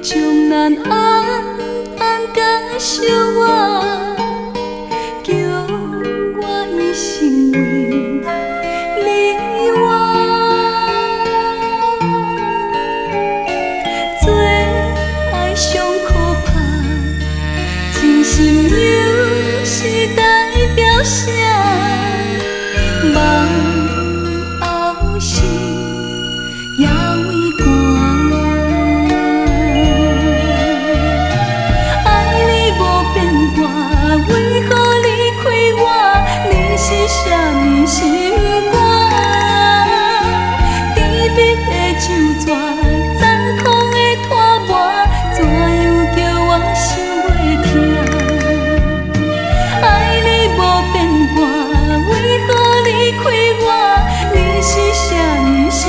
将咱安安甲相偎，叫我一生为你活。做爱上可怕，真心又是代表啥？梦后事也为寒。爱你无变卦，为何离开我？你是啥物心肝？甜蜜的酒泉，残酷的拖磨，怎样叫我想袂听？爱你无变卦，为何离开我？你是啥物心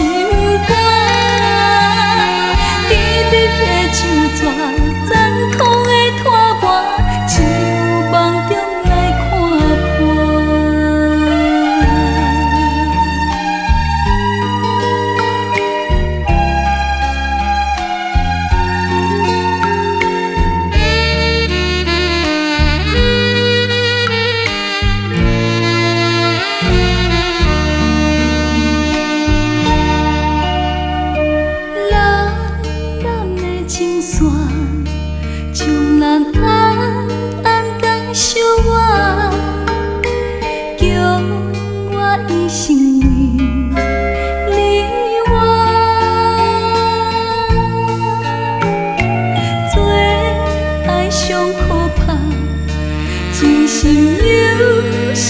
肝？甜蜜的酒泉，残酷的拖磨，只有梦中来看破。咱的情线，将咱安安甲相偎，叫我一生为你活。做爱上可怕，真心又是